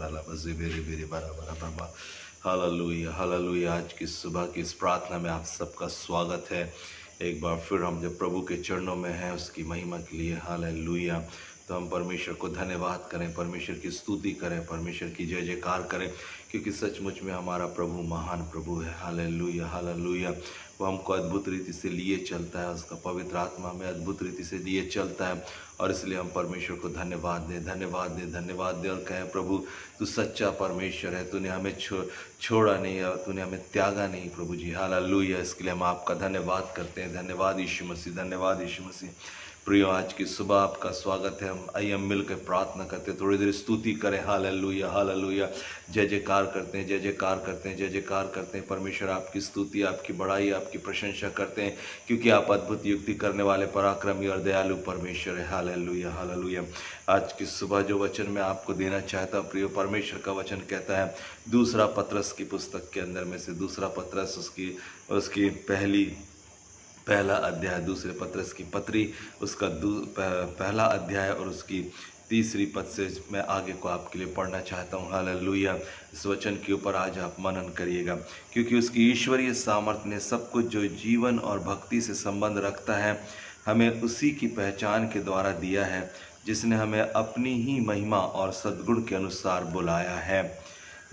ला बजे बेरे बेरे बरा बरा बरा। Hallelujah hallelujah. आज की सुबह की इस प्रार्थना में आप सबका स्वागत है। एक बार फिर हम जब प्रभु के चरणों में हैं उसकी महिमा के लिए हालेलुया, तो हम परमेश्वर को धन्यवाद करें, परमेश्वर की स्तुति करें, परमेश्वर की जय जयकार करें, क्योंकि सचमुच में हमारा प्रभु महान प्रभु है। Hallelujah hallelujah. वो हमको अद्भुत रीति से लिए चलता है, उसका पवित्र आत्मा में अद्भुत रीति से लिए चलता है, और इसलिए हम परमेश्वर को धन्यवाद दें धन्यवाद दें धन्यवाद दें और कहें प्रभु तू सच्चा परमेश्वर है, तूने हमें छोड़ा नहीं और तूने हमें त्यागा नहीं प्रभु जी। हालेलुया। इसके लिए हम आपका धन्यवाद करते हैं। धन्यवाद यीशु मसीह, धन्यवाद यीशु मसीह। प्रियो, आज की सुबह आपका स्वागत है। हम आइए हम मिलकर प्रार्थना करते हैं, थोड़ी देर स्तुति करें। Hallelujah hallelujah. जय जयकार करते हैं, जय जयकार करते हैं, जय जयकार करते हैं। परमेश्वर आपकी स्तुति, आपकी बड़ाई, आपकी प्रशंसा करते हैं, क्योंकि आप अद्भुत युक्ति करने वाले पराक्रमी और दयालु परमेश्वर है। Hallelujah hallelujah. आज की सुबह जो वचन मैं आपको देना चाहता हूँ प्रियो, परमेश्वर का वचन कहता है दूसरा पत्रस की पुस्तक के अंदर में से, दूसरा पत्रस उसकी पहला अध्याय, दूसरे पत्रस की पत्री उसका पहला अध्याय और उसकी तीसरी पद से मैं आगे को आपके लिए पढ़ना चाहता हूँ। हालेलुया। इस वचन के ऊपर आज आप मनन करिएगा, क्योंकि उसकी ईश्वरीय सामर्थ्य ने सब कुछ जो जीवन और भक्ति से संबंध रखता है हमें उसी की पहचान के द्वारा दिया है, जिसने हमें अपनी ही महिमा और सद्गुण के अनुसार बुलाया है,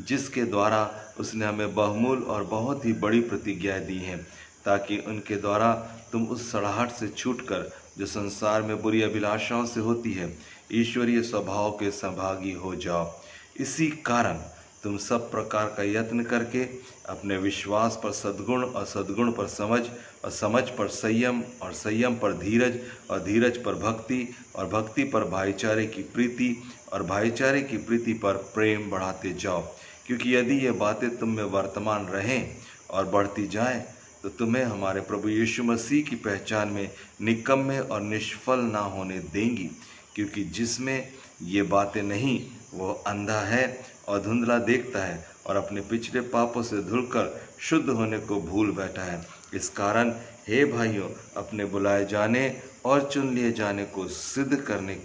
जिसके द्वारा उसने हमें बहुमूल्य और बहुत ही बड़ी प्रतिज्ञाएं दी हैं, ताकि उनके द्वारा तुम उस सड़ाहट से छूटकर जो संसार में बुरी अभिलाषाओं से होती है ईश्वरीय स्वभाव के सहभागी हो जाओ। इसी कारण तुम सब प्रकार का यत्न करके अपने विश्वास पर सद्गुण और सद्गुण पर समझ और समझ पर संयम और संयम पर धीरज और धीरज पर भक्ति और भक्ति पर भाईचारे की प्रीति और भाईचारे की प्रीति पर प्रेम बढ़ाते जाओ, क्योंकि यदि ये बातें तुम में वर्तमान रहें और बढ़ती जाएं तो तुम्हें हमारे प्रभु यीशु मसीह की पहचान में निकम्मे और निष्फल ना होने देंगी। क्योंकि जिसमें ये बातें नहीं वो अंधा है और धुंधला देखता है और अपने पिछले पापों से धुलकर शुद्ध होने को भूल बैठा है। इस कारण हे भाइयों, अपने बुलाए जाने और चुन लिए जाने को सिद्ध करने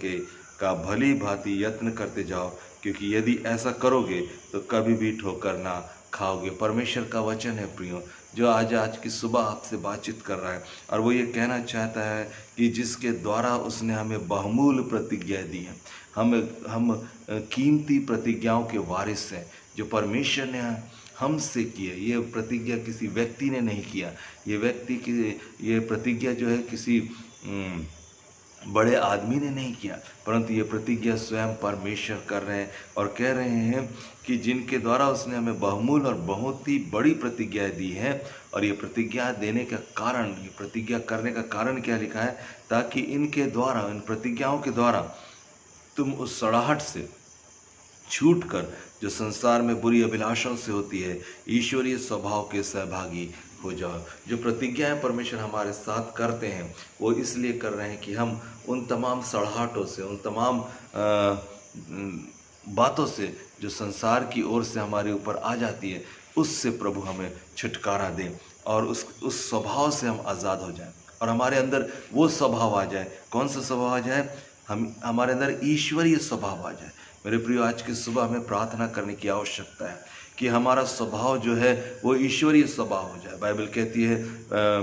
का भली भांति यत्न करते जाओ, क्योंकि यदि ऐसा करोगे तो कभी भी ठोकर ना खाओगे। परमेश्वर का वचन है प्रियो, जो आज की सुबह आपसे बातचीत कर रहा है, और वो ये कहना चाहता है कि जिसके द्वारा उसने हमें बहुमूल्य प्रतिज्ञा दी है। हम कीमती प्रतिज्ञाओं के वारिस हैं, जो परमेश्वर ने हमसे की है। ये प्रतिज्ञा किसी व्यक्ति ने नहीं किया, ये प्रतिज्ञा जो है किसी बड़े आदमी ने नहीं किया, परंतु ये प्रतिज्ञा स्वयं परमेश्वर कर रहे हैं और कह रहे हैं कि जिनके द्वारा उसने हमें बहुमूल्य और बहुत ही बड़ी प्रतिज्ञाएं दी हैं। और ये प्रतिज्ञा देने का कारण, ये प्रतिज्ञा करने का कारण क्या लिखा है, ताकि इनके द्वारा, इन प्रतिज्ञाओं के द्वारा तुम उस सड़ाहट से छूटकर जो संसार में बुरी अभिलाषाओं से होती है ईश्वरीय स्वभाव के सहभागी हो जाओ। जो प्रतिज्ञाएं परमेश्वर हमारे साथ करते हैं वो इसलिए कर रहे हैं कि हम उन तमाम सड़ाहटों से, उन तमाम बातों से जो संसार की ओर से हमारे ऊपर आ जाती है, उससे प्रभु हमें छुटकारा दे और उस स्वभाव से हम आज़ाद हो जाएं और हमारे अंदर वो स्वभाव आ जाए। कौन सा स्वभाव आ जाए? हमारे अंदर ईश्वरीय स्वभाव आ जाए। मेरे प्रियो, आज की सुबह हमें प्रार्थना करने की आवश्यकता है कि हमारा स्वभाव जो है वो ईश्वरीय स्वभाव हो जाए। बाइबल कहती है,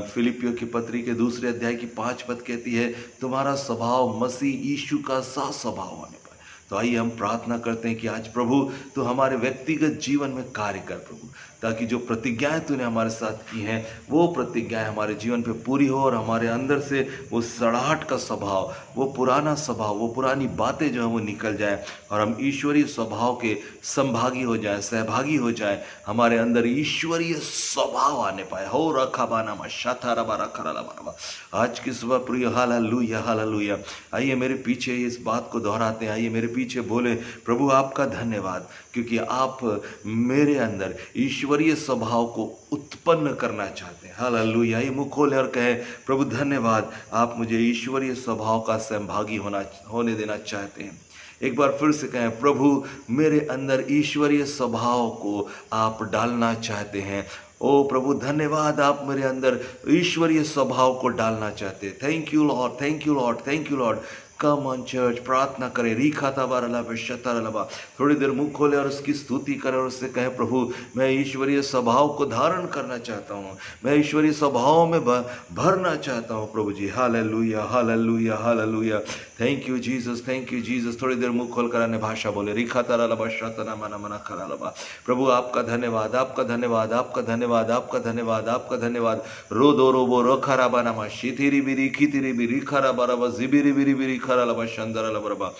फिलिपियों की पत्री के दूसरे अध्याय की 5 पद कहती है, तुम्हारा स्वभाव मसीह यीशु का सा स्वभाव होने पाए। तो आइए हम प्रार्थना करते हैं कि आज प्रभु तो हमारे व्यक्तिगत जीवन में कार्य कर प्रभु, ताकि जो प्रतिज्ञाएं तूने हमारे साथ की हैं वो प्रतिज्ञाएं हमारे जीवन पे पूरी हो और हमारे अंदर से वो सड़ाहट का स्वभाव, वो पुराना स्वभाव, वो पुरानी बातें जो है वो निकल जाए और हम ईश्वरीय स्वभाव के संभागी हो जाएं, सहभागी हो जाएं। हमारे अंदर ईश्वरीय स्वभाव आने पाए। हो रखा बाना शाथा रबा रखा रबा। आज की सुबह प्रिय हालेलुया हालेलुया। आइए मेरे पीछे इस बात को दोहराते हैं, आइए मेरे पीछे बोले, प्रभु आपका धन्यवाद, क्योंकि आप मेरे अंदर ईश्वरीय स्वभाव को उत्पन्न करना चाहते हैं। हालेलुया। ये मुँह खोले और कहे, प्रभु धन्यवाद, आप मुझे ईश्वरीय स्वभाव का सहभागी होने देना चाहते हैं। एक बार फिर से कहें, प्रभु मेरे अंदर ईश्वरीय स्वभाव को आप डालना चाहते हैं। ओ प्रभु धन्यवाद, आप मेरे अंदर ईश्वरीय स्वभाव को डालना चाहते हैं। Thank you Lord, thank you Lord, thank you Lord. Come on church, प्रार्थना करें। रीखा था बारला शतरलबा, थोड़ी देर मुंह खोले और उसकी स्तुति करें और उससे कहें, प्रभु मैं ईश्वरीय स्वभाव को धारण करना चाहता हूँ, मैं ईश्वरीय स्वभाव में भरना चाहता हूँ प्रभु जी। Hallelujah hallelujah hallelujah. Thank you Jesus, thank you Jesus. थोड़ी देर मुंह खोल कर अन्य भाषा बोले। रिखा तरलबा शतना मना मना खरालबा। प्रभु आपका धन्यवाद, आपका धन्यवाद, आपका धन्यवाद, आपका धन्यवाद, आपका धन्यवाद। रो दो रोबो रो खराबा नमा शिथिरी बिरी खितिरी बिरी खराबा रबा जिबिरी बिरी बिरी खरालबा शंदरलबा।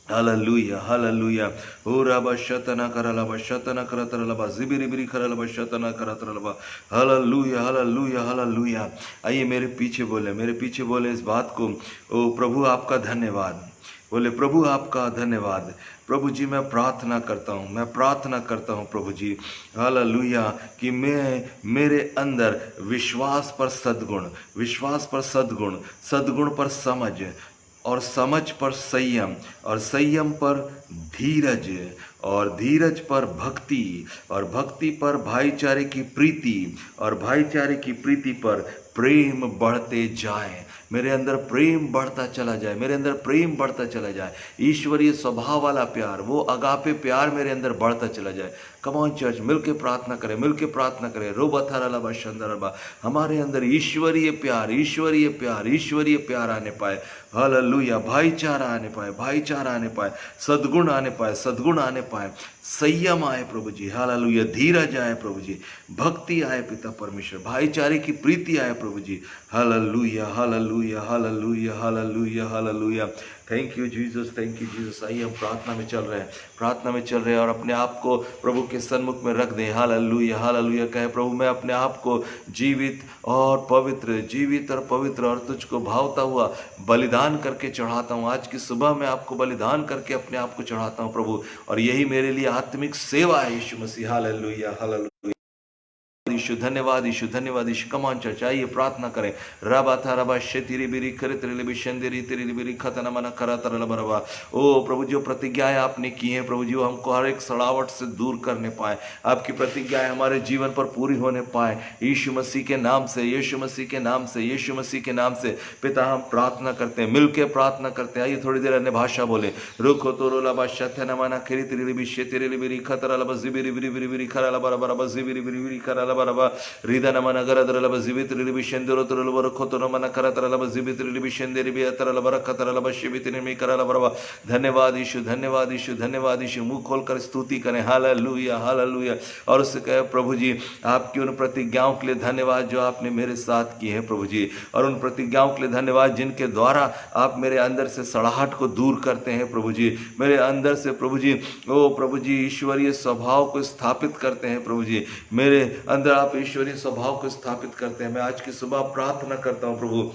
Hallelujah hallelujah. ओ रबा शतना करलबा शतना करतरलबा जिबिरी बिरी खरलबा शतना करतरलबा। Hallelujah hallelujah hallelujah. आइए मेरे पीछे बोले, मेरे पीछे बोले इस बात को। ओ प्रभु आपका धन्यवाद, बोले प्रभु आपका धन्यवाद। प्रभु जी मैं प्रार्थना करता हूँ, मैं प्रार्थना करता हूँ प्रभु जी, हालेलुया, कि मैं मेरे अंदर विश्वास पर सद्गुण, विश्वास पर सद्गुण, सद्गुण पर समझ, और समझ पर संयम, और संयम पर धीरज, और धीरज पर भक्ति, और भक्ति पर भाईचारे की प्रीति, और भाईचारे की प्रीति पर प्रेम बढ़ते जाए। मेरे अंदर प्रेम बढ़ता चला जाए, मेरे अंदर प्रेम बढ़ता चला जाए। ईश्वरीय स्वभाव वाला प्यार, वो अगापे प्यार मेरे अंदर बढ़ता चला जाए। कम ऑन चर्च, मिलके प्रार्थना करें, मिलके प्रार्थना करें। रोबा थारा शंदरबा, हमारे अंदर ईश्वरीय प्यार, ईश्वरीय प्यार, ईश्वरीय प्यार आने पाए। हालेलुया। भाईचारा आने पाए, भाईचारा आने पाए, सद्गुण आने पाए, सद्गुण आने पाए, संयम आए प्रभु जी। हालेलुया। धीरज आए प्रभु जी, भक्ति आए पिता परमेश्वर, भाईचारे की प्रीति आए प्रभु जी। Hallelujah hallelujah hallelujah hallelujah hallelujah. Thank you Jesus, thank you Jesus. आइए हम प्रार्थना में चल रहे हैं, प्रार्थना में चल रहे हैं और अपने आप को प्रभु के सन्मुख में रख दें। Hallelujah hallelujah. कहे, प्रभु मैं अपने आप को जीवित और पवित्र, जीवित और पवित्र और तुझको भावता हुआ बलिदान करके चढ़ाता हूँ। आज की सुबह मैं आपको बलिदान करके अपने आप को चढ़ाता हूँ प्रभु, और यही मेरे लिए आत्मिक सेवा है यीशु मसीह। Hallelujah hallelujah. यीशु धन्यवाद, यीशु धन्यवाद, यीशु। कम ऑन चर्च, आइए प्रार्थना करें। रबा था रबा शेतिरी बिरी करे तेरे भी शंदेरी तेरी बिरी खतना मना करा तरल बरबा। ओ प्रभु, जो प्रतिज्ञाएं आपने की हैं प्रभु जी, वो हमको हर एक सड़ावट से दूर करने पाए, आपकी प्रतिज्ञाएं हमारे जीवन पर पूरी होने पाए। यीशु मसीह के नाम से, यीशु मसीह के नाम से, यीशु मसीह के नाम से पिता हम प्रार्थना करते हैं, मिलकर प्रार्थना करते हैं। आइए थोड़ी देर अन्य भाषा बोले। रुखो तोरो लबा शथना मना खरी तेरी भी शेतिरी बिरी खतरा लबा जिबिरी बिरी बिरी बिरी खरा लबा रबा जिबिरी बिरी बिरी खरा लबा रिदन मन गरदरलब जिबित्रिल बिशेंदरो तरल बर खोतनो मन करतरलब जिबित्रिल बिशेंदेरि बि तरल बर खतरलब शिबित्रिल मी करल बरवा। धन्यवाद यीशु, धन्यवाद यीशु, धन्यवाद यीशु। मुंह खोलकर स्तुति करें। Hallelujah hallelujah. और उससे कहे, प्रभु जी आपकी उन प्रतिज्ञाओं के लिए धन्यवाद जो आपने मेरे साथ की है प्रभु जी, और उन प्रतिज्ञाओं के लिए धन्यवाद जिनके द्वारा आप मेरे अंदर से सड़ाहट को दूर करते हैं प्रभु जी, मेरे अंदर से प्रभु जी, ओ प्रभु जी, ईश्वरीय स्वभाव को स्थापित करते हैं प्रभु जी, मेरे अंदर आप ईश्वरीय स्वभाव को स्थापित करते हैं। मैं आज की सुबह प्रार्थना करता हूं प्रभु,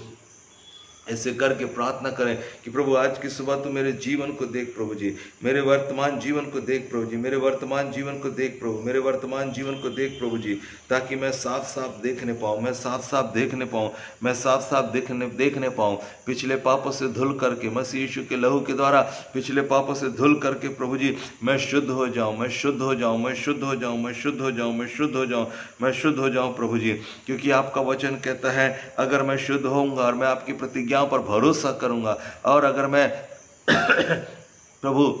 ऐसे करके प्रार्थना करें कि प्रभु आज की सुबह तू मेरे जीवन को देख प्रभु जी, मेरे वर्तमान जीवन को देख प्रभु जी, मेरे वर्तमान जीवन को देख प्रभु, मेरे वर्तमान जीवन को देख प्रभु जी, ताकि मैं साफ साफ देखने पाऊँ, मैं साफ साफ देखने पाऊँ, मैं साफ साफ देखने पाऊँ। पिछले पापों से धुल करके, मसीह यीशु के लहू के द्वारा पिछले पापों से धुल करके प्रभु जी मैं शुद्ध हो जाऊँ, मैं शुद्ध हो जाऊँ, मैं शुद्ध हो जाऊँ, मैं शुद्ध हो जाऊँ, मैं शुद्ध हो जाऊँ, मैं शुद्ध हो जाऊँ प्रभु जी। क्योंकि आपका वचन कहता है, अगर मैं शुद्ध होऊंगा और मैं आपकी प्रतिज्ञा पर भरोसा करूंगा, और अगर मैं प्रभु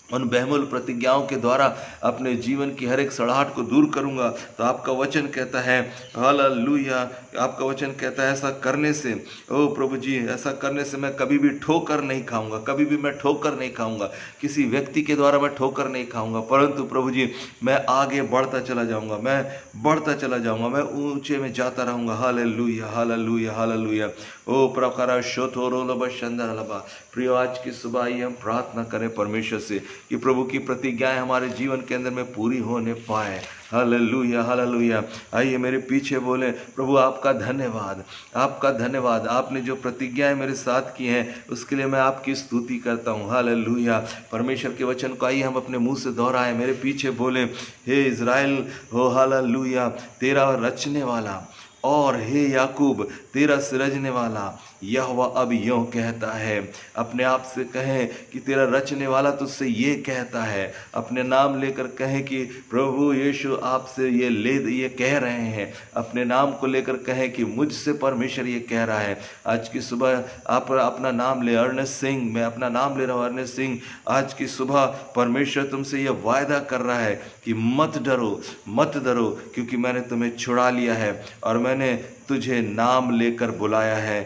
उन बेहमुल प्रतिज्ञाओं के द्वारा अपने जीवन की हर एक सड़ाहट को दूर करूंगा, तो आपका वचन कहता है, हालेलुया, आपका वचन कहता है ऐसा करने से, ओ प्रभु जी, ऐसा करने से मैं कभी भी ठोकर नहीं खाऊंगा, कभी भी मैं ठोकर नहीं खाऊंगा, किसी व्यक्ति के द्वारा मैं ठोकर नहीं खाऊंगा, परंतु प्रभु जी मैं आगे बढ़ता चला जाऊंगा, मैं बढ़ता चला जाऊंगा, मैं ऊंचे में जाता रहूंगा। Hallelujah hallelujah hallelujah. ओ प्रकार शोथोरोलबा शंदरलबा। प्रियो, आज की सुबह आइए हम प्रार्थना करें परमेश्वर से कि प्रभु की प्रतिज्ञाएं हमारे जीवन के अंदर में पूरी होने पाए। Hallelujah hallelujah. आइए मेरे पीछे बोले, प्रभु आपका धन्यवाद, आपका धन्यवाद, आपने जो प्रतिज्ञाएं मेरे साथ की हैं उसके लिए मैं आपकी स्तुति करता हूँ। हालेलुया। परमेश्वर के वचन को आइए हम अपने मुंह से दोहराएं। मेरे पीछे बोले, हे इज़राइल हो हालेलुया, तेरा रचने वाला, और हे याकूब तेरा सृजने वाला, यहोवा अब यों कहता है। अपने आप से कहें कि तेरा रचने वाला तुझसे ये कहता है। अपने नाम लेकर कहें कि प्रभु यीशु आपसे ये कह रहे हैं। अपने नाम को लेकर कहें कि मुझसे परमेश्वर ये कह रहा है। आज की सुबह आप अपना नाम ले, अर्नेस्ट सिंह, मैं अपना नाम ले रहा हूँ, अर्नेस्ट सिंह। आज की सुबह परमेश्वर तुमसे यह वायदा कर रहा है कि मत डरो, मत डरो, क्योंकि मैंने तुम्हें छुड़ा लिया है और मैंने तुझे नाम लेकर बुलाया है,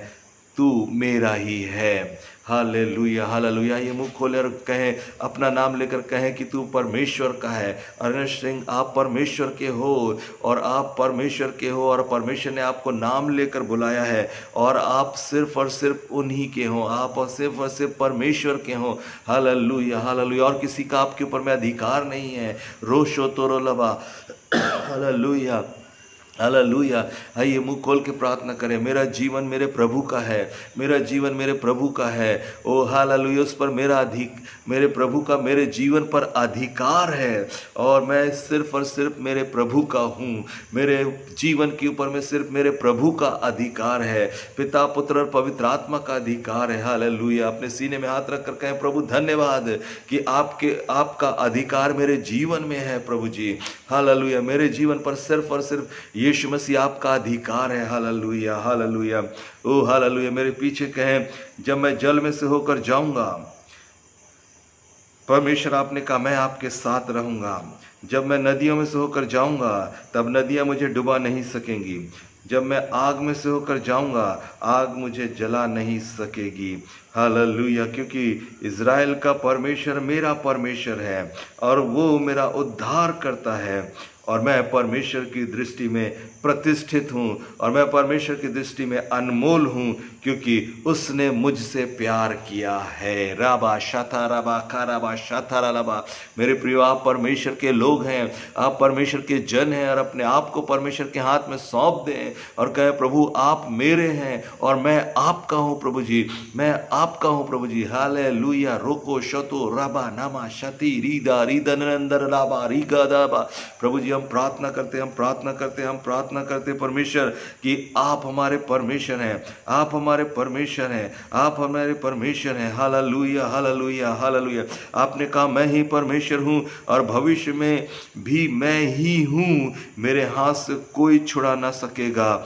तू मेरा ही है। Hallelujah, hallelujah. ये मुंह खोले और कहें, अपना नाम लेकर कहें कि तू परमेश्वर का है। अर्नेस्ट सिंह, आप परमेश्वर के हो और आप परमेश्वर के हो और परमेश्वर ने आपको नाम लेकर बुलाया है और आप सिर्फ और सिर्फ उन्हीं के हो, आप सिर्फ और सिर्फ परमेश्वर के हो। Hallelujah, hallelujah. और किसी का आपके ऊपर में अधिकार नहीं है। रोशो तोरो लबा, हालेलुया, हालेलुया। आइए मुंह खोल के प्रार्थना करें। मेरा जीवन मेरे प्रभु का है, मेरा जीवन मेरे प्रभु का है। ओ हालेलुया, उस पर मेरे प्रभु का मेरे जीवन पर अधिकार है और मैं सिर्फ और सिर्फ मेरे प्रभु का हूँ। मेरे जीवन के ऊपर में सिर्फ मेरे प्रभु का अधिकार है, पिता, पुत्र और पवित्र आत्मा का अधिकार है। हालेलुया। अपने सीने में हाथ रख कर कहें, प्रभु धन्यवाद कि आपका अधिकार मेरे जीवन में है प्रभु जी। हालेलुया। मेरे जीवन पर सिर्फ और सिर्फ यीशु मसीह आपका अधिकार है। Hallelujah, hallelujah. ओ हालेलुया। मेरे पीछे कहें, जब मैं जल में से होकर जाऊंगा, परमेश्वर आपने कहा मैं आपके साथ रहूंगा। जब मैं नदियों में से होकर जाऊंगा, तब नदियां मुझे डुबा नहीं सकेंगी। जब मैं आग में से होकर जाऊंगा, आग मुझे जला नहीं सकेगी। हालेलुया। क्योंकि इज़राइल का परमेश्वर मेरा परमेश्वर है और वो मेरा उद्धार करता है और मैं परमेश्वर की दृष्टि में प्रतिष्ठित हूँ और मैं परमेश्वर की दृष्टि में अनमोल हूँ, क्योंकि उसने मुझसे प्यार किया है। राबा शाथा राबा काराबा शाथा राबा। मेरे प्रियो, आप परमेश्वर के लोग हैं, आप परमेश्वर के जन हैं और अपने आप को परमेश्वर के हाथ में सौंप दें और कहें, प्रभु आप मेरे हैं और मैं आपका हूँ प्रभु जी, मैं आपका हूँ प्रभु जी। हालेलुया। रोको शतो राबा नामा शति रीदा रीदनंदर राबा रीगा दाबा। प्रभु जी, हम प्रार्थना करते, हम प्रार्थना करते, हम प्रार्थना करते परमेश्वर कि आप हमारे परमेश्वर हैं, आप हमारे परमेश्वर हैं, आप हमारे परमेश्वर हैं। Hallelujah, hallelujah, hallelujah. आपने कहा मैं ही परमेश्वर हूँ और भविष्य में भी मैं ही हूँ, मेरे हाथ से कोई छुड़ा ना सकेगा।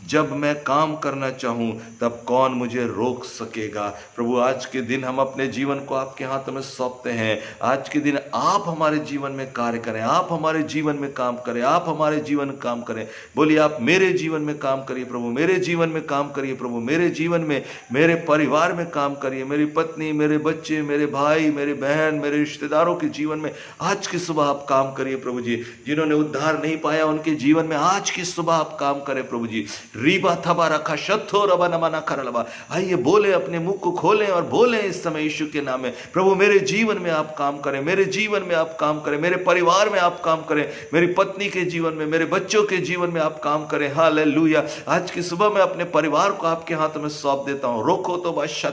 जब मैं काम करना चाहूँ तब कौन मुझे रोक सकेगा। प्रभु, आज के दिन हम अपने जीवन को आपके हाथ में सौंपते हैं। आज के दिन आप हमारे जीवन में कार्य करें, आप हमारे जीवन में काम करें, आप हमारे जीवन में काम करें। बोलिए, आप मेरे जीवन में काम करिए प्रभु, मेरे जीवन में काम करिए प्रभु, मेरे जीवन में, मेरे परिवार में काम करिए। मेरी पत्नी, मेरे बच्चे, मेरे भाई, मेरे बहन, मेरे रिश्तेदारों के जीवन में आज की सुबह आप काम करिए प्रभु जी। जिन्होंने उद्धार नहीं पाया उनके जीवन में आज की सुबह आप काम करें प्रभु जी। रीबा थबा रखा शत्थो रबा नमना करलबा। आइए बोले, अपने मुख को खोलें और बोलें इस समय यीशु के नाम में, प्रभु मेरे जीवन में आप काम करें, मेरे जीवन में आप काम करें, मेरे परिवार में आप काम करें, मेरी पत्नी के जीवन में, मेरे बच्चों के जीवन में आप काम करें। हालेलुया। आज की सुबह मैं अपने परिवार को आपके हाथ में सौंप देता हूं। रोको तो बादशाह,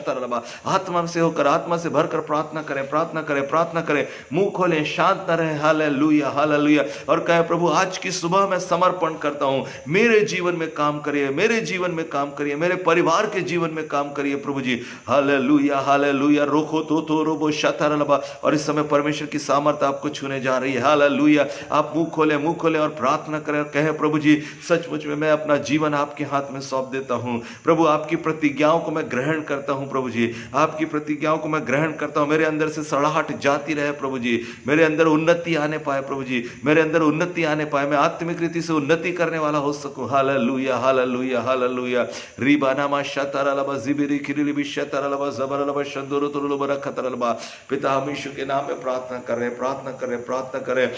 आत्मा से होकर, आत्मा से भरकर प्रार्थना करें, प्रार्थना करें, प्रार्थना करें। मुंह खोलें, शांत न रहे। Hallelujah, hallelujah. और कहे, प्रभु आज की सुबह मैं समर्पण करता हूं, मेरे जीवन में काम करिए, मेरे जीवन में काम करिए, मेरे परिवार के जीवन में काम करिए प्रभु जी। Hallelujah, hallelujah. रोको तो रोबो शतरलबा। और इस समय परमेश्वर की सामर्थ्य आपको छूने जा रही है। हालेलुया। आप मुंह खोलें और प्रार्थना करें, कहें, प्रभु जी सचमुच में मैं अपना जीवन आपके हाथ में सौंप देता हूं। प्रभु आपकी प्रतिज्ञाओं को मैं ग्रहण करता हूं प्रभु जी, आपकी प्रतिज्ञाओं को मैं ग्रहण करता हूं। मेरे अंदर से सड़ाहट जाती रहे प्रभु जी, मेरे अंदर उन्नति आने पाए प्रभु जी, मेरे अंदर उन्नति आने पाए, मैं आत्मिक रीति से उन्नति करने वाला हो सकूं। Hallelujah, hallelujah, hallelujah. रीबानामा शतरलबा जिबिरी किरिबी शतरलबा जबरलबा शंदुरु तुरुलबा रखतरलबा। पिता, हम यीशु के नाम में प्रार्थना कर रहे हैं, प्रार्थना कर रहे हैं, प्रार्थना करें।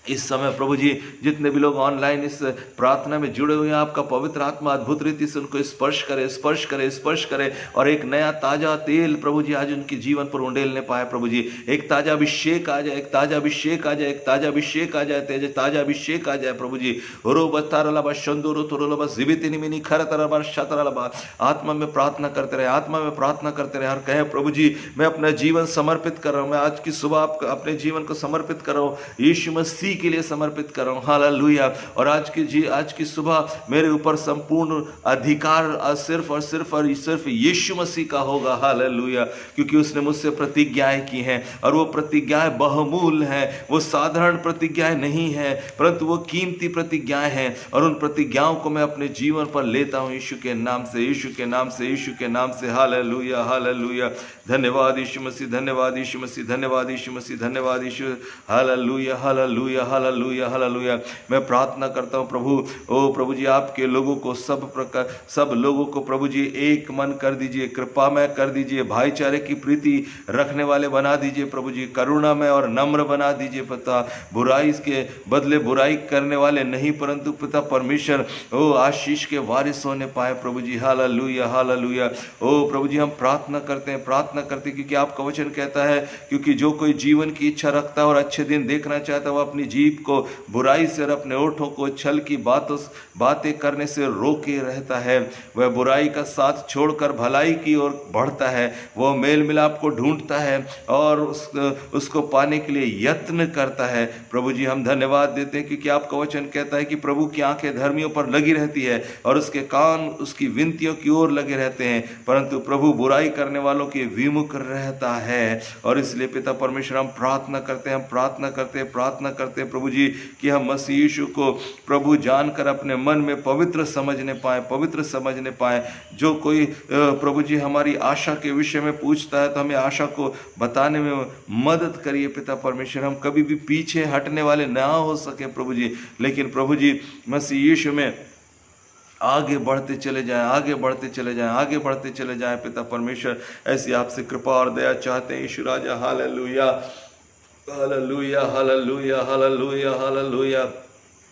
इस समय प्रभु जी जितने भी लोग ऑनलाइन इस प्रार्थना में जुड़े हुए हैं, आपका पवित्र आत्मा अद्भुत रीति से उनको स्पर्श करे, स्पर्श करे, स्पर्श करे और एक नया ताजा तेल प्रभु जी आज उनके जीवन पर उंडेलने पाए प्रभु जी। एक ताजा अभिषेक आ जाए, एक ताजा अभिषेक आ जाए, एक ताजा अभिषेक आ जाए, ताजा अभिषेक आ जाए प्रभु जी। रो बतारलबा शंदुरु तुरुलबा जिबितिनिमिनी खरतरबा शतरलबा। आत्मा में प्रार्थना करते रहे, आत्मा में प्रार्थना करते रहे और कहे, प्रभु जी मैं अपना जीवन समर्पित कर रहा हूँ, मैं आज की सुबह अपने जीवन को समर्पित कर रहा हूँ यीशु मसीह विधि के लिए समर्पित कर रहा हूँ। हालेलुया। और आज की सुबह मेरे ऊपर संपूर्ण अधिकार सिर्फ और सिर्फ यीशु मसीह का होगा। हालेलुया। क्योंकि उसने मुझसे प्रतिज्ञाएं की हैं और वो प्रतिज्ञाएं बहुमूल्य हैं। वो साधारण प्रतिज्ञाएं नहीं है, परंतु वो कीमती प्रतिज्ञाएं हैं और उन प्रतिज्ञाओं को मैं अपने जीवन पर लेता हूं यीशु के नाम से, यीशु के नाम से, यीशु के नाम से। Hallelujah, hallelujah. धन्यवाद यीशु मसीह, धन्यवाद यीशु मसीह, धन्यवाद यीशु मसीह, धन्यवाद यीशु। Hallelujah, hallelujah, hallelujah, hallelujah. मैं प्रार्थना करता हूं प्रभु, ओ प्रभु जी, आपके लोगों को सब लोगों को प्रभु जी एक मन कर दीजिए, कृपा में कर दीजिए, भाईचारे की प्रीति रखने वाले बना दीजिए प्रभु जी, करुणा में और नम्र बना दीजिए पिता, बुराई के बदले बुराई करने वाले नहीं, परंतु पिता परमेश्वर ओ आशीष के वारिस होने पाए प्रभु जी। Hallelujah, hallelujah. ओ प्रभु जी, हम प्रार्थना करते हैं क्योंकि आपका वचन कहता है, क्योंकि जो कोई जीवन की इच्छा रखता है और अच्छे दिन देखना चाहता है, वह अपनी जीभ को बुराई से और अपने ओठों को छल की बातें करने से रोके रहता है। वह बुराई का साथ छोड़कर भलाई की ओर बढ़ता है। वह मेल मिलाप को ढूंढता है और उसको पाने के लिए यत्न करता है। प्रभु जी, हम धन्यवाद देते हैं क्योंकि आपका वचन कहता है कि प्रभु की आंखें धर्मियों पर लगी रहती है और उसके कान उसकी विनतियों की ओर लगे रहते हैं, परंतु प्रभु बुराई करने वालों के विमुख रहता है। और इसलिए पिता परमेश्वर, हम प्रार्थना करते हैं प्रभु जी, कि हम मसीह यीशु को प्रभु जानकर अपने मन में पवित्र समझने पाए। जो कोई प्रभु जी हमारी आशा के विषय में पूछता है तो हमें आशा को बताने में मदद करिए पिता परमेश्वर। हम कभी भी पीछे हटने वाले ना हो सके प्रभु जी, लेकिन प्रभु जी मसीह यीशु में आगे बढ़ते चले जाएं पिता परमेश्वर। ऐसी आपसे कृपा और दया चाहते हैं यीशु राजा। Hallelujah, hallelujah, hallelujah, hallelujah, hallelujah.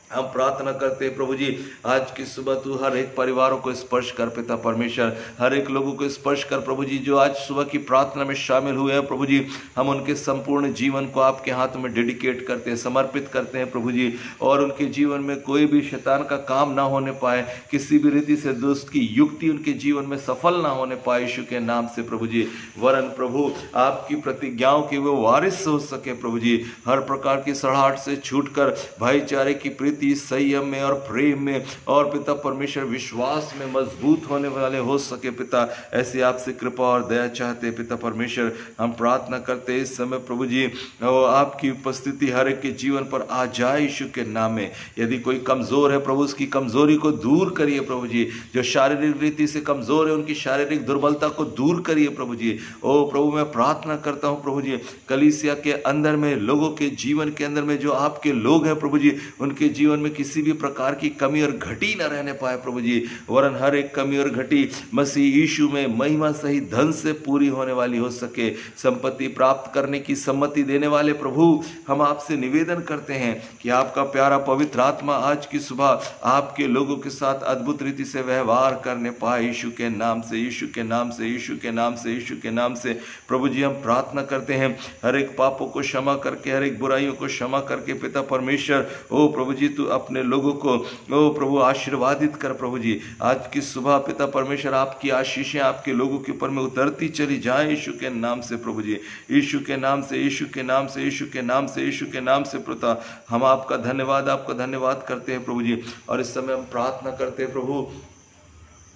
हम प्रार्थना करते हैं प्रभु जी, आज की सुबह तू हर एक परिवारों को स्पर्श कर पिता परमेश्वर, हर एक लोगों को स्पर्श कर प्रभु जी, जो आज सुबह की प्रार्थना में शामिल हुए हैं प्रभु जी। हम उनके संपूर्ण जीवन को आपके हाथ में डेडिकेट करते हैं, समर्पित करते हैं प्रभु जी, और उनके जीवन में कोई भी शैतान का काम ना होने पाए, किसी भी रीति से दुष्ट की युक्ति उनके जीवन में सफल ना होने पाए यीशु के नाम से प्रभु जी। वरन प्रभु आपकी प्रतिज्ञाओं के वो वारिस हो सके प्रभु जी, हर प्रकार की सड़ाहट से छूटकर भाईचारे की प्रीति, संयम में और प्रेम में और पिता परमेश्वर विश्वास में मजबूत होने वाले हो सके पिता। ऐसे आपसे कृपा और दया चाहते हैं पिता परमेश्वर। हम प्रार्थना करते हैं इस समय प्रभु जी, आपकी उपस्थिति हर एक के जीवन पर आ जाए यीशु के नाम में। यदि कोई कमजोर है प्रभु, उसकी कमजोरी को दूर करिए प्रभु जी। जो शारीरिक रीति से कमजोर है, उनकी शारीरिक दुर्बलता को दूर करिए प्रभु जी। ओ प्रभु, मैं प्रार्थना करता हूं प्रभु जी, कलीसिया के अंदर में, लोगों के जीवन के अंदर में जो आपके लोग हैं प्रभु जी, उनके जीवन में किसी भी प्रकार की कमी और घटी न रहने पाए प्रभु जी, वरन हर एक कमी और घटी मसीह यीशु में महिमा सहित धन से पूरी होने वाली हो सके। संपत्ति प्राप्त करने की सम्मति देने वाले प्रभु, हम आपसे निवेदन करते हैं कि आपका प्यारा पवित्र आत्मा आज की सुबह आपके लोगों के साथ अद्भुत रीति से व्यवहार करने पाए यीशु के नाम से, यीशु के नाम से, यीशु के नाम से, यीशु के नाम से। प्रभु जी, हम प्रार्थना करते हैं हर एक पापों को क्षमा करके, हर एक बुराइयों को क्षमा करके पिता परमेश्वर। ओ प्रभु जी, तू अपने लोगों को ओ प्रभु आशीर्वादित कर प्रभु जी। आज की सुबह पिता परमेश्वर, आपकी आशीषें आपके लोगों के ऊपर में उतरती चली जाए यीशु के नाम से प्रभु जी, यीशु के नाम से, यीशु के नाम से, यीशु के नाम से, यीशु के नाम से पिता। हम आपका धन्यवाद करते हैं प्रभु जी। और इस समय हम प्रार्थना करते हैं प्रभु,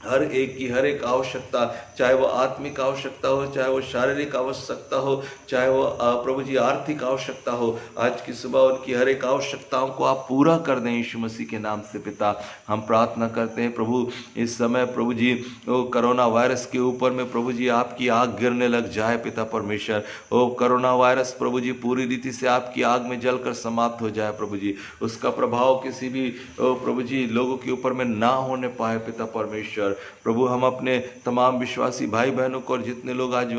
हर एक आवश्यकता, चाहे वो आत्मिक आवश्यकता हो, चाहे वो शारीरिक आवश्यकता हो, चाहे वो प्रभु जी आर्थिक आवश्यकता हो, आज की सुबह उनकी हर एक आवश्यकताओं को आप पूरा कर दें यीशु मसीह के नाम से पिता। हम प्रार्थना करते हैं प्रभु, इस समय प्रभु जी वो कोरोना वायरस के ऊपर में प्रभु जी आपकी आग गिरने लग जाए पिता परमेश्वर। ओ कोरोना वायरस प्रभु जी पूरी रीति से आपकी आग में जलकर समाप्त हो जाए प्रभु जी, उसका प्रभाव किसी भी प्रभु जी लोगों के ऊपर में ना होने पाए पिता परमेश्वर। प्रभु, हम अपने तमाम विश्वासी भाई बहनों को और जितने लोग आज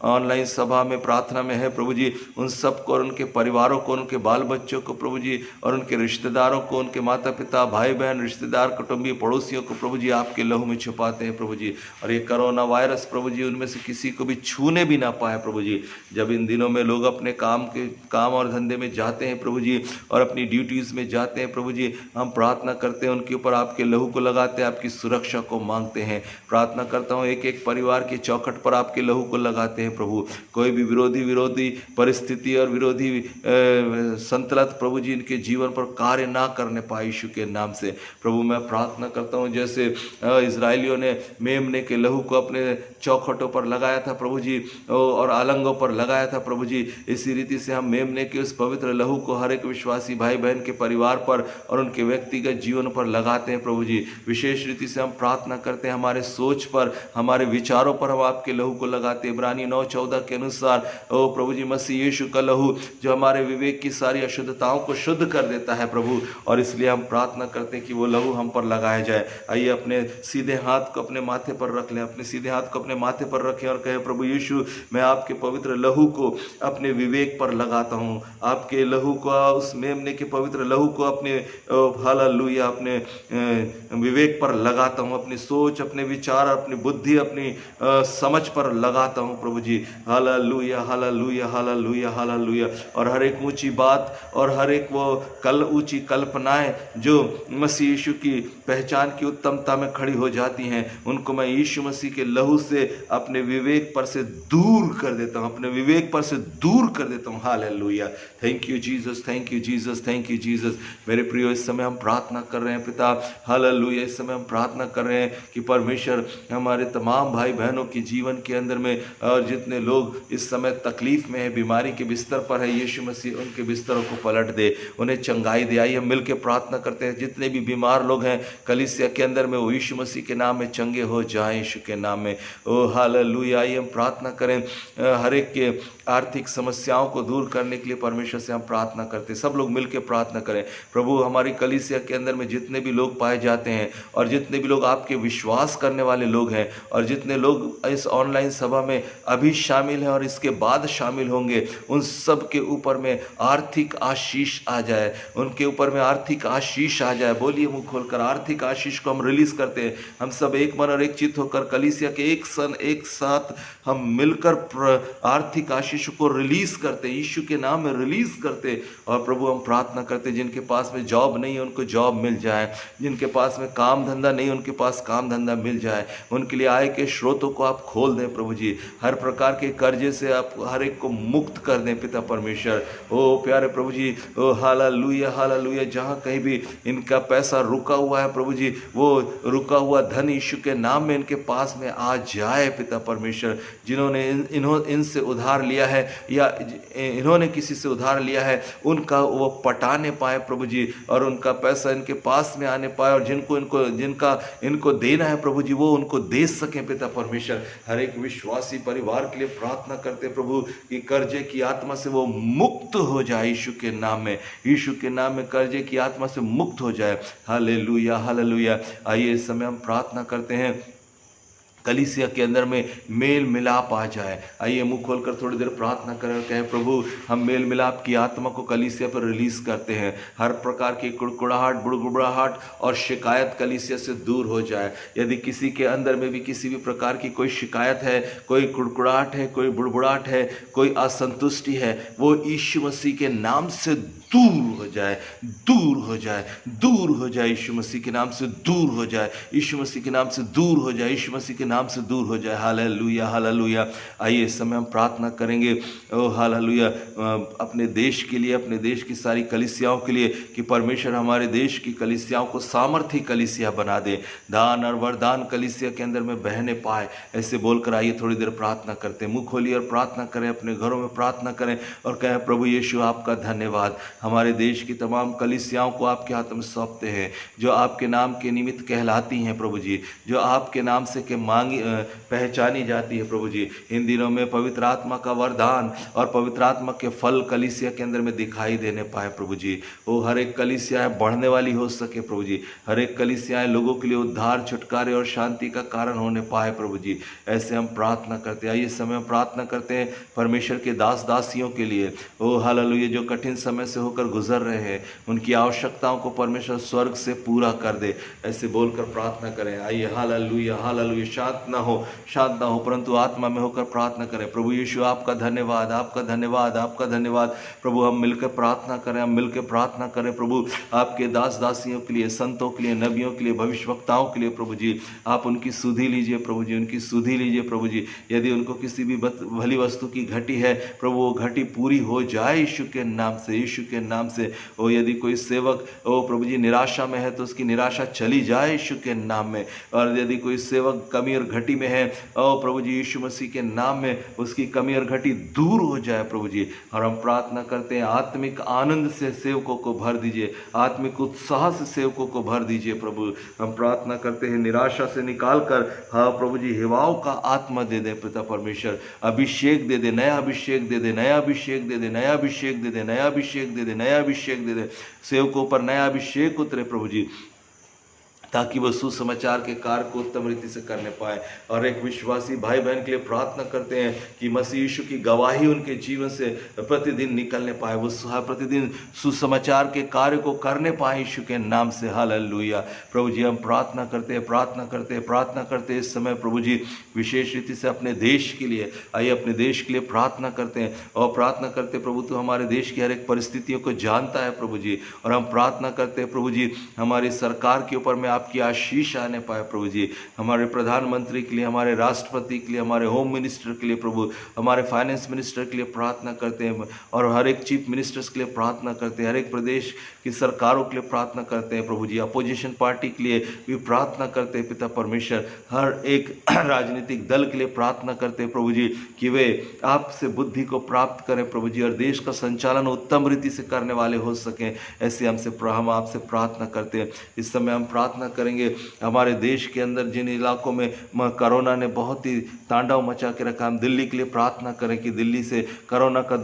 ऑनलाइन सभा में प्रार्थना में है प्रभु जी, उन सबको और उनके परिवारों को, उनके बाल बच्चों को प्रभु जी, और उनके रिश्तेदारों को, उनके माता पिता, भाई बहन, रिश्तेदार, कुटुंबी, पड़ोसियों को प्रभु जी आपके लहू में छुपाते हैं प्रभु जी। और ये कोरोना वायरस प्रभु जी उनमें से किसी को भी छूने भी ना पाए प्रभु जी। जब इन दिनों में लोग अपने काम और धंधे में जाते हैं प्रभु जी, और अपनी ड्यूटीज में जाते हैं प्रभु जी, हम प्रार्थना करते हैं उनके ऊपर आपके लहू को लगाते हैं, आपकी सुरक्षा को मांगते हैं। प्रार्थना करता हूँ एक एक परिवार के चौखट पर आपके लहू को लगाते हैं प्रभु। कोई भी विरोधी परिस्थिति और विरोधी संतलत प्रभु जी इनके जीवन पर कार्य ना करने पाए यीशु के नाम से। प्रभु मैं प्रार्थना करता हूँ जैसे इजराइलियों ने मेमने के लहू को अपने चौखटों पर लगाया था प्रभु जी और आलंगों पर लगाया था प्रभु जी, इसी रीति से हम मेमने के उस पवित्र लहू को हर एक विश्वासी भाई बहन के परिवार पर और उनके व्यक्तिगत जीवन पर लगाते हैं प्रभु जी। विशेष रीति से हम प्रार्थना करते हैं हमारे सोच पर, हमारे विचारों पर हम आपके लहू को लगाते हैं। इब्रानी 9:14 के अनुसार ओ प्रभु जी मसीह यीशु का लहू जो हमारे विवेक की सारी अशुद्धताओं को शुद्ध कर देता है प्रभु, और इसलिए हम प्रार्थना करते हैं कि वो लहू हम पर लगाया जाए। आइए अपने सीधे हाथ को अपने माथे पर रख लें, अपने सीधे हाथ को अपने माथे पर रखें और कहें प्रभु यीशु मैं आपके पवित्र लहू को अपने विवेक पर लगाता हूँ, आपके लहू को, उस मेमने के पवित्र लहू को अपने हालेलुया अपने विवेक पर लगाता हूँ, अपनी सोच, अपने विचार, अपनी बुद्धि, अपनी समझ पर लगाता हूँ प्रभु जी। Hallelujah hallelujah hallelujah hallelujah. और हर एक ऊंची बात और हर एक वो ऊंची कल्पनाएं जो मसीह यीशु की पहचान की उत्तमता में खड़ी हो जाती हैं, उनको मैं यीशु मसीह के लहू से अपने विवेक पर से दूर कर देता हूँ, अपने विवेक पर से दूर कर देता हूँ। Hallelujah. Thank you Jesus, thank you Jesus, thank you Jesus. मेरे प्रियो इस समय हम प्रार्थना कर रहे हैं पिता, हालेलुया, इस समय हम प्रार्थना कर रहे हैं कि परमेश्वर हमारे तमाम भाई बहनों के जीवन के अंदर में, और जितने लोग इस समय तकलीफ में है, बीमारी के बिस्तर पर है, यीशु मसीह उनके बिस्तरों को पलट दे, उन्हें चंगाई दे। आइए हम मिलकर प्रार्थना करते हैं जितने भी बीमार लोग हैं कलीसिया के अंदर में, वो यीशु मसीह के नाम में चंगे हो जाएं, यीशु के नाम में। ओ हालेलुया। आइए हम प्रार्थना करें हर एक के आर्थिक समस्याओं को दूर करने के लिए परमेश्वर से हम प्रार्थना करते हैं। सब लोग मिलकर प्रार्थना करें। प्रभु हमारी कलीसिया के अंदर में जितने भी लोग पाए जाते हैं और जितने भी लोग आपके विश्वास करने वाले लोग हैं और जितने लोग इस ऑनलाइन सभा में अभी शामिल हैं और इसके बाद शामिल होंगे, उन सब के ऊपर में आर्थिक आशीष आ जाए, उनके ऊपर में आर्थिक आशीष आ जाए। बोलिए मुंह खोलकर, आर्थिक आशीष को हम रिलीज करते हैं। हम सब एक मन और एक चित्त होकर कलीसिया के एक साथ हम मिलकर आर्थिक आशीष को रिलीज करते, यीशु के नाम में रिलीज करते। और प्रभु हम प्रार्थना करते जिनके पास में जॉब नहीं है उनको जॉब मिल जाए, जिनके पास में काम धंधा नहीं उनके पास काम धंधा मिल जाए, उनके लिए आय के स्रोतों को आप खोल दें प्रभु जी। हर प्रकार के कर्जे से आप हर एक को मुक्त कर दें पिता परमेश्वर। ओ प्यारे प्रभु जी, ओ हालेलुया हालेलुया। जहाँ कहीं भी इनका पैसा रुका हुआ है प्रभु जी, वो रुका हुआ धन यीशु के नाम में इनके पास में आ जाए पिता परमेश्वर। जिन्होंने इनसे उधार लिया है या इन्होंने किसी से उधार लिया है, उनका वो पटाने पाए प्रभु जी, और उनका पैसा इनके पास में आने पाए, और जिनका इनको देना है प्रभु जी वो उनको दे सकें पिता परमेश्वर। हर एक विश्वासी परिवार के लिए प्रार्थना करते प्रभु कि कर्जे की आत्मा से वो मुक्त हो जाए यीशु के नाम में, यीशु के नाम में कर्जे की आत्मा से मुक्त हो जाए। Hallelujah hallelujah. आइए इस समय हम प्रार्थना करते हैं कलीसिया के अंदर में मेल मिलाप आ जाए। आइए मुंह खोलकर थोड़ी देर प्रार्थना करें और कहें प्रभु हम मेल मिलाप की आत्मा को कलीसिया पर रिलीज करते हैं। हर प्रकार की कुड़कुड़ाहट, बुड़बुड़ाहट और शिकायत कलीसिया से दूर हो जाए। यदि किसी के अंदर में भी किसी भी प्रकार की कोई शिकायत है, कोई कुड़कुड़ाहट है, कोई बुड़बुड़ाहट है, कोई असंतुष्टि है, वो यीशु मसीह के नाम से दूर हो जाए, दूर हो जाए, दूर हो जाए। यीशु मसीह के नाम से दूर हो जाए, यीशु मसीह के नाम से दूर हो जाए, यीशु मसीह के नाम से दूर हो जाए। Hallelujah hallelujah. आइए इस समय हम प्रार्थना करेंगे ओ हालेलुया अपने देश के लिए, अपने देश की सारी कलीसियाओं के लिए कि परमेश्वर हमारे देश की कलीसियाओं को सामर्थी कलीसिया बना दे, दान और वरदान कलीसिया के अंदर में बहने पाए। ऐसे बोलकर आइए थोड़ी देर प्रार्थना करते हैं। मुँह खोलिए और प्रार्थना करें, अपने घरों में प्रार्थना करें और कहें प्रभु यीशु आपका धन्यवाद। हमारे देश की तमाम कलीसियाओं को आपके हाथ में सौंपते हैं जो आपके नाम के निमित्त कहलाती हैं प्रभु जी, जो आपके नाम से के मांगी पहचानी जाती है प्रभु जी। इन दिनों में पवित्र आत्मा का वरदान और पवित्र आत्मा के फल कलीसिया के अंदर में दिखाई देने पाए प्रभु जी। वो हर एक कलीसियाएं बढ़ने वाली हो सके प्रभु जी, हर एक कलीसियाएं लोगों के लिए उद्धार, छुटकारे और शांति का कारण होने पाए प्रभु जी। ऐसे हम प्रार्थना करते हैं। आइए समय प्रार्थना करते हैं परमेश्वर के दास दासियों के लिए। ओ हालेलुया, जो कठिन समय से होकर गुजर रहे हैं, उनकी आवश्यकताओं को परमेश्वर स्वर्ग से पूरा कर दे। ऐसे बोलकर प्रार्थना करें। आइए हालेलुया हालेलुया। शांत शांत ना हो, परंतु आत्मा में होकर प्रार्थना करें। प्रभु यीशु आपका धन्यवाद, आपका धन्यवाद, आपका धन्यवाद। प्रभु हम मिलकर प्रार्थना करें, हम मिलकर प्रार्थना करें प्रभु आपके दास दासियों के लिए, संतों के लिए, नबियों के लिए, भविष्यवक्ताओं के लिए। प्रभु जी आप उनकी सुधि लीजिए प्रभु जी, उनकी सुधि लीजिए प्रभु जी। यदि उनको किसी भी भली वस्तु की घटी है प्रभु, वो घटी पूरी हो जाए यीशु के नाम से, यीशु के नाम से। ओ यदि कोई सेवक ओ प्रभु जी निराशा में है तो उसकी निराशा चली जाए यीशु के नाम में। और यदि कोई सेवक कमी और घटी में है, ओ प्रभु जी यीशु मसीह के नाम में उसकी कमी और घटी दूर हो जाए प्रभु जी। और हम प्रार्थना करते हैं आत्मिक आनंद से सेवकों को भर दीजिए, आत्मिक उत्साह से सेवकों को भर दीजिए प्रभु। हम प्रार्थना करते हैं निराशा से निकाल कर हाँ प्रभु जी हिवाओं का आत्मा दे दे पिता परमेश्वर, अभिषेक दे दे, नया अभिषेक दे दे, नया अभिषेक दे दे, नया अभिषेक दे दे, नया अभिषेक दे दे, नया अभिषेक दे दे। सेवकों पर नया अभिषेक उतरे प्रभु जी, ताकि वह सुसमाचार के कार्य को उत्तम रीति से करने पाए। और एक विश्वासी भाई बहन के लिए प्रार्थना करते हैं कि मसीह यीशु की गवाही उनके जीवन से प्रतिदिन निकलने पाए, वो प्रतिदिन सुसमाचार के कार्य को करने पाए यीशु के नाम से। हालेलुया। प्रभु जी हम प्रार्थना करते हैं, प्रार्थना करते हैं, प्रार्थना करते हैं इस समय प्रभु जी विशेष रीति से अपने देश के लिए। आइए अपने देश के लिए प्रार्थना करते हैं और प्रार्थना करते प्रभु तो हमारे देश की हर एक परिस्थितियों को जानता है प्रभु जी। और हम प्रार्थना करते हैं प्रभु जी हमारी सरकार के ऊपर में आपकी आशीष आने पाए प्रभु जी, हमारे प्रधानमंत्री के लिए, हमारे राष्ट्रपति के लिए, हमारे होम मिनिस्टर के लिए प्रभु, हमारे फाइनेंस मिनिस्टर के लिए प्रार्थना करते हैं और हर एक चीफ मिनिस्टर्स के लिए प्रार्थना करते हैं, हर एक प्रदेश की सरकारों के लिए प्रार्थना करते हैं प्रभु जी, अपोजिशन पार्टी के लिए भी प्रार्थना करते हैं पिता परमेश्वर, हर एक राजनीतिक दल के लिए प्रार्थना करते हैं प्रभु जी कि वे आपसे बुद्धि को प्राप्त करें प्रभु जी और देश का संचालन उत्तम रीति से करने वाले हो सकें। ऐसे हम आपसे प्रार्थना करते हैं। इस समय हम प्रार्थना करेंगे हमारे देश के अंदर जिन इलाकों में कोरोना ने बहुत ही तांडव मचा के रखा, हम दिल्ली के लिए प्रार्थना करें कि दिल्ली से कोरोना का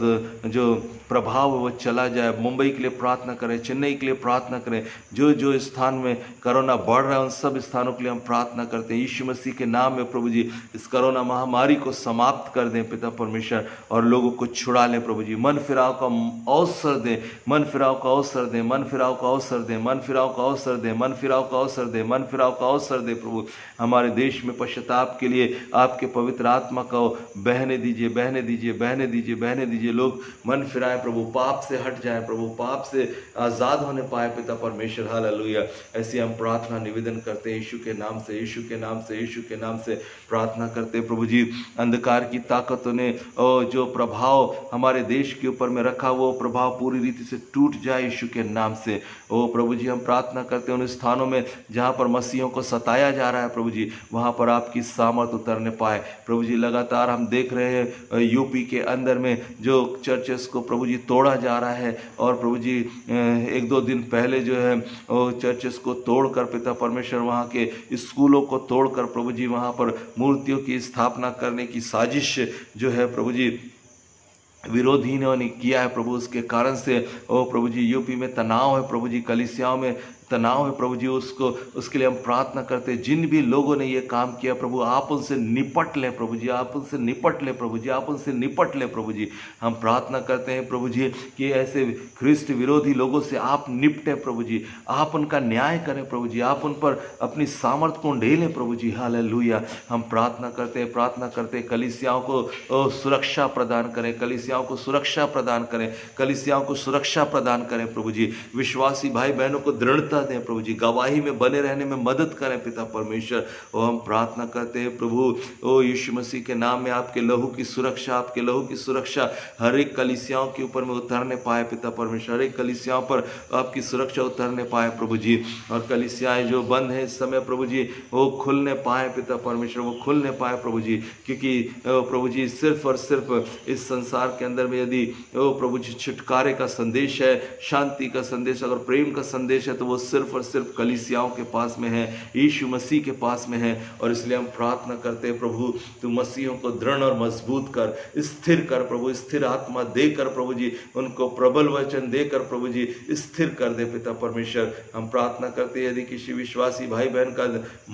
जो प्रभाव है वो चला जाए। मुंबई के लिए प्रार्थना करें, चेन्नई के लिए प्रार्थना करें, जो जो स्थान में कोरोना बढ़ रहा है उन सब स्थानों के लिए हम प्रार्थना करते हैं। यीशु मसीह के नाम में प्रभु जी इस कोरोना महामारी को समाप्त कर दें पिता परमेश्वर और लोगों को छुड़ा लें प्रभु जी। मन फिराव का अवसर दें, मन फिराव का अवसर दें, मन फिराव का अवसर दें, मन फिराव का अवसर दें, मन फिराव का अवसर दे, मन फिराव का अवसर दे प्रभु। हमारे देश में पश्चाताप के लिए आपके पवित्र आत्मा को बहने दीजिए, बहने दीजिए, बहने दीजिए, बहने दीजिए। लोग मन फिराए प्रभु, पाप से हट जाए प्रभु, पाप से आजाद होने पाए पिता परमेश्वर। हालेलुया। ऐसी हम प्रार्थना निवेदन करते हैं यीशु के नाम से, यीशु के नाम से, यीशु के नाम से प्रार्थना करते हैं प्रभु जी। अंधकार की ताकतों ने जो प्रभाव हमारे देश के ऊपर में रखा वो प्रभाव पूरी रीति से टूट जाए यीशु के नाम से। ओ प्रभु जी हम प्रार्थना करते हैं उन स्थानों में जहाँ पर मसीहों को सताया जा रहा है प्रभु जी, वहाँ पर आपकी सामर्थ उतरने पाए प्रभु जी। लगातार हम देख रहे हैं यूपी के अंदर में जो चर्चेस को प्रभु जी तोड़ा जा रहा है और प्रभु जी एक दो दिन पहले जो है चर्चेस को तोड़कर पिता परमेश्वर वहाँ के स्कूलों को तोड़कर प्रभु जी वहाँ पर मूर्तियों की स्थापना करने की साजिश जो है प्रभु जी विरोधियों ने किया है प्रभु। उसके कारण से ओ प्रभु जी यूपी में तनाव है प्रभु जी, कलीसियाओं में तनाव है प्रभु जी। उसके लिए हम प्रार्थना करते हैं जिन भी लोगों ने ये काम किया प्रभु आप उनसे निपट लें प्रभु जी, आप उनसे निपट लें प्रभु जी, आप उनसे निपट लें प्रभु जी। हम प्रार्थना करते हैं प्रभु जी कि ऐसे ख्रिस्त विरोधी लोगों से आप निपटें प्रभु जी, आप उनका न्याय करें प्रभु जी, आप उन पर अपनी सामर्थ को ढेलें प्रभु जी। हालेलुया। हम प्रार्थना करते हैं कलीसियाओं को सुरक्षा प्रदान करें, कलीसियाओं को सुरक्षा प्रदान करें, कलीसियाओं को सुरक्षा प्रदान करें प्रभु जी। विश्वासी भाई बहनों को दृढ़ता दें प्रभु जी, गवाही में बने रहने में मदद करें पिता परमेश्वर। और हम प्रार्थना करते हैं प्रभु ओ यीशु मसीह के नाम में आपके लहू की सुरक्षा, आपके लहू की सुरक्षा हर एक कलीसियाओं के ऊपर में उतरने पाए पिता परमेश्वर, हर एक कलीसियाओं पर आपकी सुरक्षा उतरने पाए प्रभु जी। और कलीसियाएं जो बंद हैं इस समय प्रभु जी वो खुलने पाए पिता परमेश्वर, वो खुलने पाए प्रभु जी। क्योंकि प्रभु जी सिर्फ और सिर्फ इस संसार के अंदर में यदि प्रभु जी छुटकारे का संदेश है, शांति का संदेश, अगर प्रेम का संदेश है तो वो सिर्फ और सिर्फ कलीसियाओं के पास में है, यीशु मसीह के पास में है। और इसलिए हम प्रार्थना करते हैं प्रभु तू मसीहों को दृढ़ और मजबूत कर, स्थिर कर प्रभु, स्थिर आत्मा देकर प्रभु जी, उनको प्रबल वचन देकर प्रभु जी स्थिर कर दे पिता परमेश्वर। हम प्रार्थना करते हैं यदि किसी विश्वासी भाई बहन का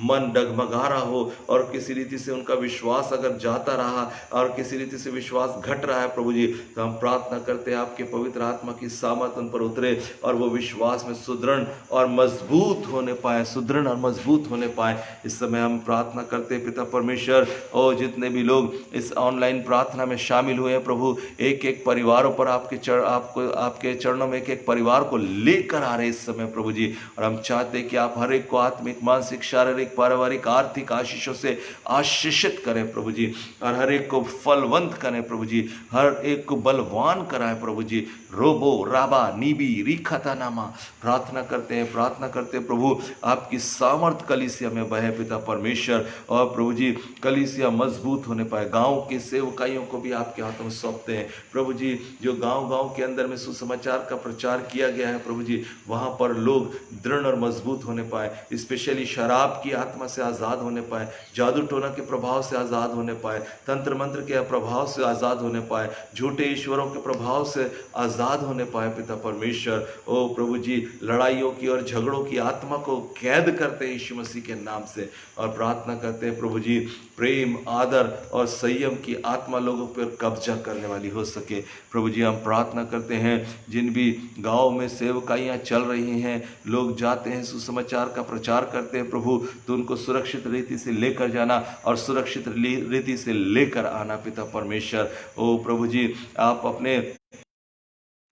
मन डगमगा रहा हो और किसी रीति से उनका विश्वास अगर जाता रहा और किसी रीति से विश्वास घट रहा है प्रभु जी, तो हम प्रार्थना करते हैं आपके पवित्र आत्मा की सामर्थ उन पर उतरे और वो विश्वास में सुदृढ़ और मजबूत होने पाए, सुदृढ़ और मजबूत होने पाए। इस समय हम प्रार्थना करते हैं पिता परमेश्वर, और जितने भी लोग इस ऑनलाइन प्रार्थना में शामिल हुए हैं प्रभु, एक एक परिवारों पर आपके चरणों में एक एक परिवार को लेकर आ रहे इस समय प्रभु जी। और हम चाहते हैं कि आप हर एक को आत्मिक, मानसिक, शारीरिक, पारिवारिक, आर्थिक आशीषों से आशीषित करें प्रभु जी, और हर एक को फलवंत करें प्रभु जी, हर एक को बलवान कराएं प्रभु जी। रोबो राबा नीबी रिखता नामा, प्रार्थना करते हैं प्रभु, आपकी सामर्थ कलीसिया में बहे पिता परमेश्वर। और प्रभु जी कलीसिया मजबूत होने पाए। गांव के सेवकाइयों को भी आपके हाथों में सौंपते हैं प्रभु जी। जो गांव गांव के अंदर में सुसमाचार का प्रचार किया गया है प्रभु जी, वहां पर लोग दृढ़ और मजबूत होने पाए, स्पेशली शराब की आत्मा से आज़ाद होने पाए, जादू टोना के प्रभाव से आज़ाद होने पाए, तंत्र मंत्र के प्रभाव से आज़ाद होने पाए, झूठे ईश्वरों के प्रभाव से आज़ाद होने पाए पिता परमेश्वर। ओ प्रभु जी, लड़ाइयों की और झगड़ों की आत्मा को कैद करते हैं यीशु मसीह के नाम से, और प्रार्थना करते हैं प्रभु जी प्रेम, आदर और संयम की आत्मा लोगों पर कब्जा करने वाली हो सके प्रभु जी। हम प्रार्थना करते हैं जिन भी गाँव में सेवकाइयाँ चल रही हैं, लोग जाते हैं सुसमाचार का प्रचार करते हैं प्रभु, तो उनको सुरक्षित रीति से लेकर जाना और सुरक्षित रीति से लेकर आना पिता परमेश्वर। ओ प्रभु जी, आप अपने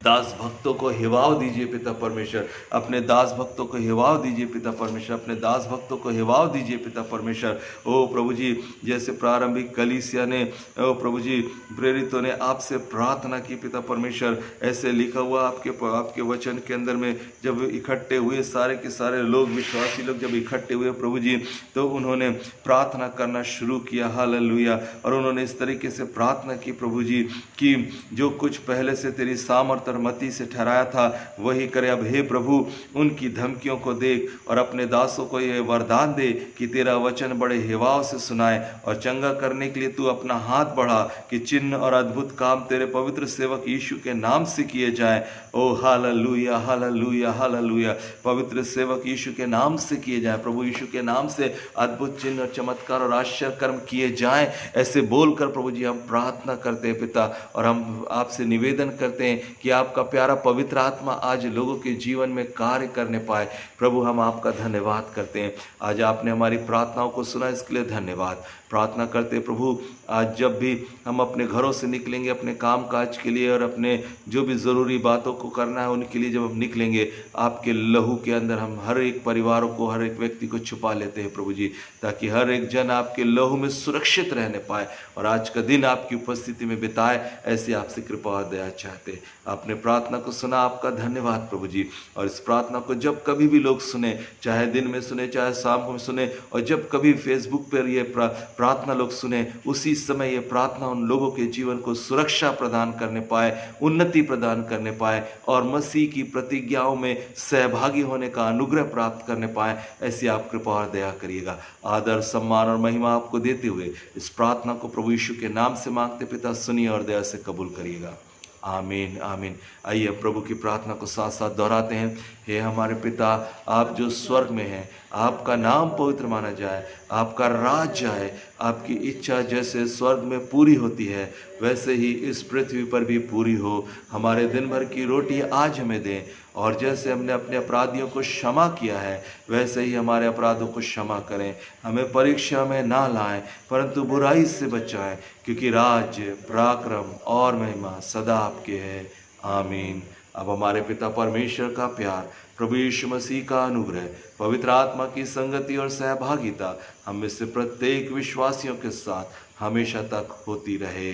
दास भक्तों को हिवाव दीजिए पिता परमेश्वर, अपने दास भक्तों को हिवाव दीजिए पिता परमेश्वर, अपने दास भक्तों को हिवाव दीजिए पिता परमेश्वर। ओ प्रभु जी, जैसे प्रारंभिक कलीसिया ने, ओ प्रभु जी, प्रेरितों ने आपसे प्रार्थना की पिता परमेश्वर, ऐसे लिखा हुआ आपके वचन के अंदर में, जब इकट्ठे हुए सारे के सारे लोग, विश्वासी लोग जब इकट्ठे हुए प्रभु जी, तो उन्होंने प्रार्थना करना शुरू किया। हालेलुया। और उन्होंने इस तरीके से प्रार्थना की प्रभु जी कि जो कुछ पहले से तेरी सामर्थ और मति से ठहराया था वही करे। अब हे प्रभु, उनकी धमकियों को देख और अपने दासों को यह वरदान दे कि तेरा वचन बड़े हिवाव से सुनाए, और चंगा करने के लिए तू अपना हाथ बढ़ा कि चिन्ह और अद्भुत काम तेरे पवित्र सेवक यीशु के नाम से किए जाए। ओ हालेलुया, हालेलुया, हालेलुया। पवित्र सेवक यीशु के नाम से किए जाए प्रभु, यीशु के नाम से अद्भुत चिन्ह और चमत्कार और आश्चर्य कर्म किए जाएं, ऐसे बोलकर प्रभु जी हम प्रार्थना करते हैं पिता। और हम आपसे निवेदन करते हैं कि आपका प्यारा पवित्र आत्मा आज लोगों के जीवन में कार्य करने पाए। प्रभु, हम आपका धन्यवाद करते हैं, आज आपने हमारी प्रार्थनाओं को सुना, इसके लिए धन्यवाद। प्रार्थना करते प्रभु, आज जब भी हम अपने घरों से निकलेंगे अपने काम काज के लिए और अपने जो भी ज़रूरी बातों को करना है उनके लिए, जब हम निकलेंगे आपके लहू के अंदर हम हर एक परिवारों को, हर एक व्यक्ति को छुपा लेते हैं प्रभु जी, ताकि हर एक जन आपके लहू में सुरक्षित रहने पाए और आज का दिन आपकी उपस्थिति में बिताए। ऐसे आपसे कृपा और दया चाहते हैं। आपने प्रार्थना को सुना, आपका धन्यवाद प्रभु जी। और इस प्रार्थना को जब कभी भी लोग सुने, चाहे दिन में सुने चाहे शाम को सुने, और जब कभी फेसबुक पर ये प्रार्थना लोग सुने, उसी समय ये प्रार्थना उन लोगों के जीवन को सुरक्षा प्रदान करने पाए, उन्नति प्रदान करने पाए और मसीह की प्रतिज्ञाओं में सहभागी होने का अनुग्रह प्राप्त करने पाए। ऐसी आप कृपा और दया करिएगा। आदर, सम्मान और महिमा आपको देते हुए इस प्रार्थना को प्रभु यीशु के नाम से मांगते पिता, सुनिए और दया से कबूल करिएगा। आमीन, आमीन। आइए प्रभु की प्रार्थना को साथ साथ दोहराते हैं। हे हमारे पिता, आप जो स्वर्ग में हैं, आपका नाम पवित्र माना जाए, आपका राज्य आए, आपकी इच्छा जैसे स्वर्ग में पूरी होती है वैसे ही इस पृथ्वी पर भी पूरी हो। हमारे दिन भर की रोटी आज हमें दें, और जैसे हमने अपने अपराधियों को क्षमा किया है वैसे ही हमारे अपराधों को क्षमा करें। हमें परीक्षा में ना लाएं परंतु बुराई से बचाएं, क्योंकि राज्य, पराक्रम और महिमा सदा आपके है। आमीन। अब हमारे पिता परमेश्वर का प्यार, प्रभु यीशु मसीह का अनुग्रह, पवित्र आत्मा की संगति और सहभागिता हम में से प्रत्येक विश्वासियों के साथ हमेशा तक होती रहे।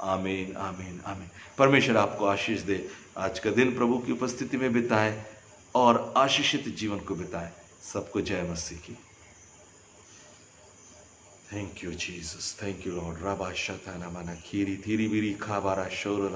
आमीन, आमीन, आमीन। परमेश्वर आपको आशीष दे। आज का दिन प्रभु की उपस्थिति में बिताएं और आशीषित जीवन को बिताएं। सबको जय मसीह की। Thank you Jesus, thank you Lord. राबा शताना मना खीरी थीरी बिरी खाबारा शोर